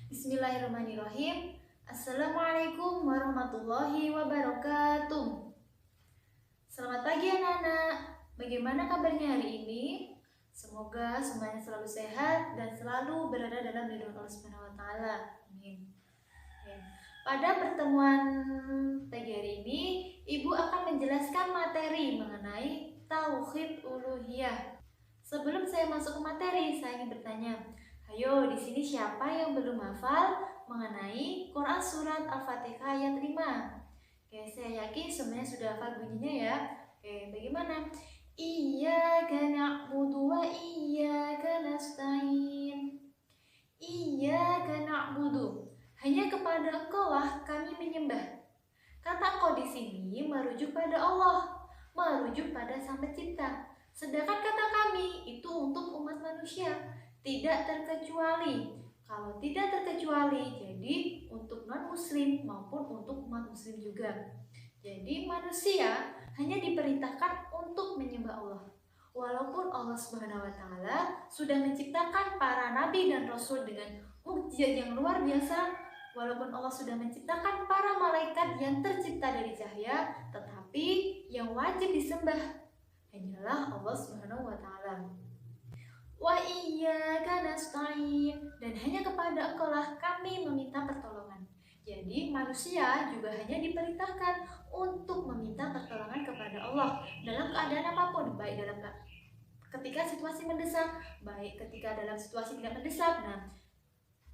Bismillahirrahmanirrahim. Assalamualaikum warahmatullahi wabarakatuh. Selamat pagi anak-anak. Bagaimana kabarnya hari ini? Semoga semuanya selalu sehat dan selalu berada dalam lindungan Allah Subhanahu wa taala. Amin. Pada pertemuan pagi hari ini, Ibu akan menjelaskan materi mengenai tauhid uluhiyah. Sebelum saya masuk ke materi, saya ingin bertanya, ayo, di sini siapa yang belum hafal mengenai Quran Surat Al-Fatihah ayat 5? Oke, saya yakin semuanya sudah hafal bunyinya ya. Oke, bagaimana? Iyyaka na'budu wa iyyaka nasta'in. Iyyaka na'budu. Hanya kepada Engkau lah kami menyembah. Kata Engkau di sini merujuk pada Allah, merujuk pada Sang Pencipta. Sedangkan kata kami itu untuk umat manusia, tidak terkecuali. Kalau tidak terkecuali, jadi untuk non-muslim maupun untuk umat muslim juga. Jadi manusia hanya diperintahkan untuk menyembah Allah. Walaupun Allah Subhanahu wa taala sudah menciptakan para nabi dan rasul dengan mukjizat yang luar biasa, walaupun Allah sudah menciptakan para malaikat yang tercipta dari cahaya, tetapi yang wajib disembah hanyalah Allah Subhanahu wa taala. Wa iyyaka nasta'in, dan hanya kepada Engkau lah kami meminta pertolongan. Jadi manusia juga hanya diperintahkan untuk meminta pertolongan kepada Allah dalam keadaan apapun, baik dalam ketika situasi mendesak, baik ketika dalam situasi tidak mendesak. Nah,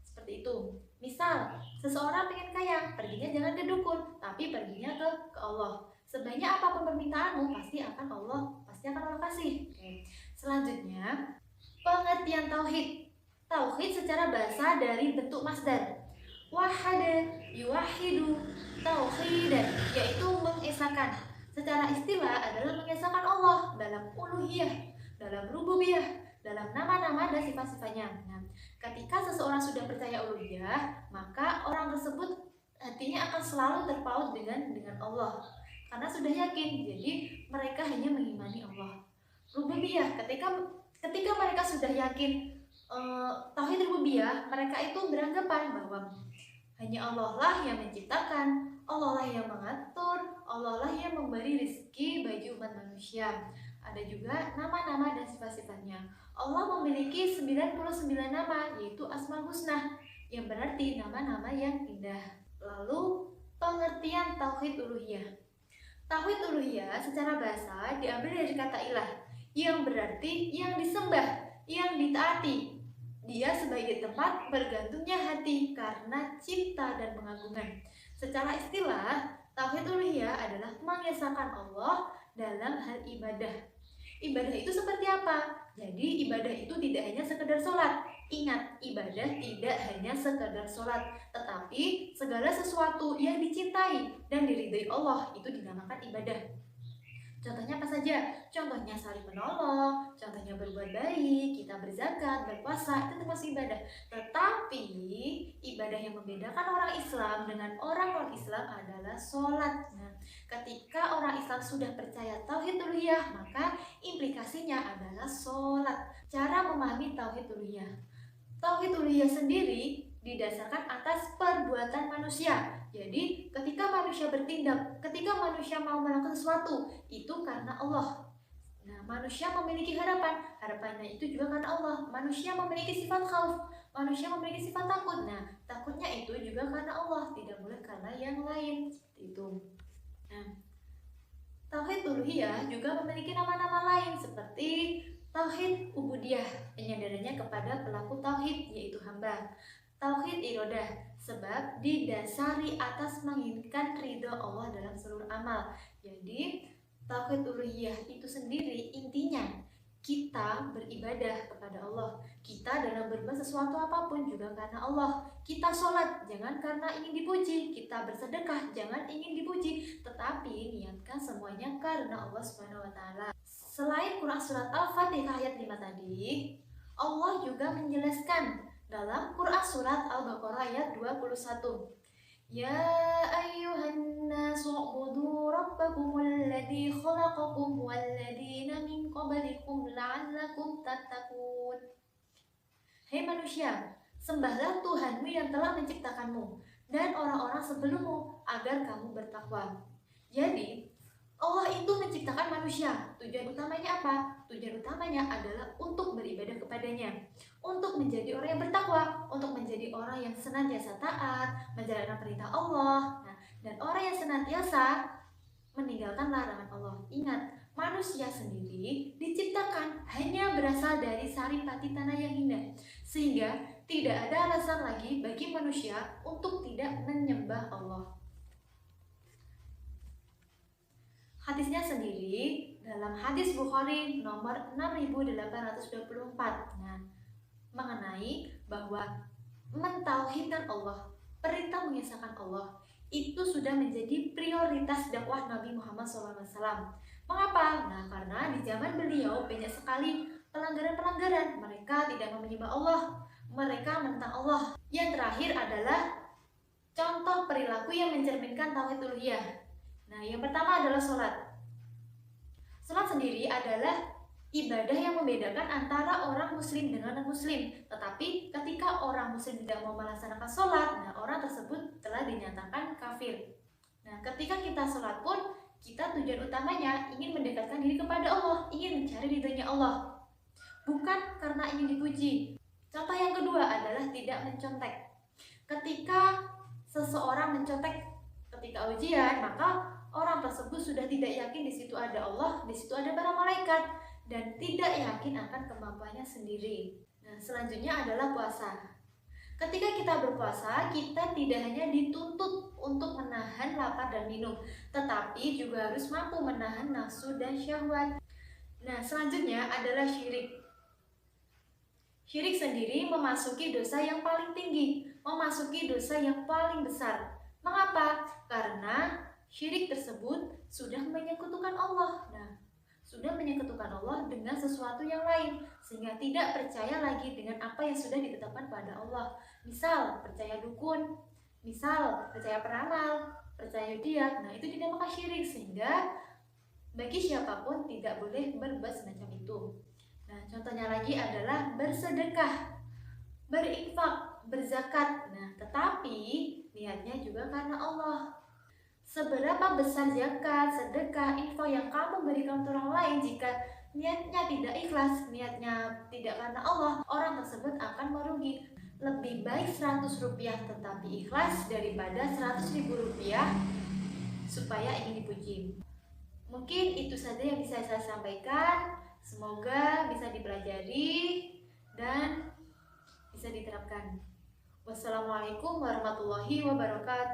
seperti itu. Misal, seseorang pengen kaya, perginya jangan ke dukun, tapi perginya ke Allah. Sebanyak apapun permintaanmu, pasti akan Allah kasih. Oke. Selanjutnya, pengertian tauhid. Tauhid secara bahasa dari bentuk masdar. Wahada, yuwahidu, tauhidan, yaitu mengesahkan. Secara istilah adalah mengesahkan Allah dalam uluhiyah, dalam rububiyah, dalam nama-nama dan sifat-sifatnya. Nah, ketika seseorang sudah percaya uluhiyah, maka orang tersebut hatinya akan selalu terpaut dengan Allah, karena sudah yakin. Jadi mereka hanya mengimani Allah. Rububiyah, ketika mereka sudah yakin tauhid rububiyah, mereka itu beranggapan bahwa hanya Allah lah yang menciptakan, Allah lah yang mengatur, Allah lah yang memberi rezeki bagi umat manusia. Ada juga nama-nama dan sifat-sifatnya. Allah memiliki 99 nama, yaitu Asmaul Husna, yang berarti nama-nama yang indah. Lalu pengertian tauhid uluhiyah. Tauhid uluhiyah secara bahasa diambil dari kata ilah, yang berarti yang disembah, yang ditaati. Dia sebagai tempat bergantungnya hati karena cinta dan pengagungan. Secara istilah, tauhid uluhiyah adalah mengesahkan Allah dalam hal ibadah. Ibadah itu seperti apa? Jadi ibadah itu tidak hanya sekedar sholat. Ingat, ibadah tidak hanya sekedar sholat, tetapi segala sesuatu yang dicintai dan diridhai Allah itu dinamakan ibadah. Contohnya apa saja? Contohnya saling menolong, contohnya berbuat baik, kita berzakat, berpuasa, itu termasuk ibadah. Tetapi ibadah yang membedakan orang Islam dengan orang non-Islam adalah sholat. Nah, ketika orang Islam sudah percaya tauhid uluhiyah, maka implikasinya adalah sholat. Cara memahami tauhid uluhiyah. Tauhid uluhiyah sendiri didasarkan atas perbuatan manusia. Jadi ketika manusia bertindak, ketika manusia mau melakukan sesuatu, itu karena Allah. Nah, manusia memiliki harapan, harapannya itu juga karena Allah. Manusia memiliki sifat khauf, manusia memiliki sifat takut. Nah, takutnya itu juga karena Allah, tidak boleh karena yang lain. Seperti itu. Nah, tauhid uluhiyah juga memiliki nama-nama lain seperti tauhid ubudiyah, penyandarannya kepada pelaku tauhid, yaitu hamba. Tauhid irodah, sebab didasari atas menginginkan ridho Allah dalam seluruh amal. Jadi tauhid uluhiyah itu sendiri intinya kita beribadah kepada Allah. Kita dalam berbuat sesuatu apapun juga karena Allah. Kita sholat jangan karena ingin dipuji, kita bersedekah jangan ingin dipuji, tetapi niatkan semuanya karena Allah Subhanahu wa taala. Selain Quran Surat Al-Fatihah ayat 5 tadi, Allah juga menjelaskan dalam Quran Surat Al-Baqarah ayat 21. Ya ayyuhan nasu ubudu rabbakumul ladzi khalaqakum wal ladzina min qablikum la'allakum tattaqun. Hei manusia, Sembahlah Tuhanmu yang telah menciptakanmu dan orang-orang sebelummu agar kamu bertakwa. Jadi, Allah itu menciptakan manusia. Tujuan utamanya apa? Tujuan utamanya adalah untuk beribadah kepadanya, untuk menjadi orang yang bertakwa, untuk menjadi orang yang senantiasa taat, menjalankan perintah Allah. Nah, dan orang yang senantiasa meninggalkan larangan Allah. Ingat, manusia sendiri diciptakan hanya berasal dari saripati tanah yang indah, sehingga tidak ada alasan lagi bagi manusia untuk tidak menyembah Allah. Hadisnya sendiri dalam hadis Bukhari nomor 6824. Nah, mengenai bahwa mentauhidkan Allah, perintah mengesahkan Allah, itu sudah menjadi prioritas dakwah Nabi Muhammad SAW. Mengapa? Nah, karena di zaman beliau banyak sekali pelanggaran-pelanggaran. Mereka tidak menyembah Allah, mereka menentang Allah. Yang terakhir adalah contoh perilaku yang mencerminkan tauhid uluhiyah. Nah, yang pertama adalah sholat. Sholat sendiri adalah ibadah yang membedakan antara orang muslim dengan non-muslim. Tetapi ketika orang muslim tidak mau melaksanakan sholat, nah orang tersebut telah dinyatakan kafir. Nah, ketika kita sholat pun, kita tujuan utamanya ingin mendekatkan diri kepada Allah, ingin mencari ridhonya Allah, bukan karena ingin dipuji. Contoh yang kedua adalah tidak mencontek. Ketika seseorang mencontek ketika ujian, maka orang tersebut sudah tidak yakin di situ ada Allah, di situ ada para malaikat, dan tidak yakin akan kemampuannya sendiri. Nah, selanjutnya adalah puasa. Ketika kita berpuasa, kita tidak hanya dituntut untuk menahan lapar dan minum, tetapi juga harus mampu menahan nafsu dan syahwat. Nah, selanjutnya adalah syirik. Syirik sendiri memasuki dosa yang paling tinggi, memasuki dosa yang paling besar. Mengapa? Karena syirik tersebut sudah menyekutukan Allah. Nah, sudah menyekutukan Allah dengan sesuatu yang lain, sehingga tidak percaya lagi dengan apa yang sudah ditetapkan pada Allah. Misal, percaya dukun, misal, percaya peramal, percaya zodiak. Nah, itu dinamakan syirik, sehingga bagi siapapun tidak boleh berbuat semacam itu. Nah, contohnya lagi adalah bersedekah, berinfak, berzakat. Nah, tetapi niatnya juga karena Allah. Seberapa besar zakat, sedekah, infak yang kamu berikan untuk orang lain, jika niatnya tidak ikhlas, niatnya tidak karena Allah, orang tersebut akan merugi. Lebih baik 100 rupiah tetapi ikhlas daripada 100.000 rupiah supaya ingin dipuji. Mungkin itu saja yang bisa saya sampaikan. Semoga bisa dipelajari dan bisa diterapkan. Wassalamualaikum warahmatullahi wabarakatuh.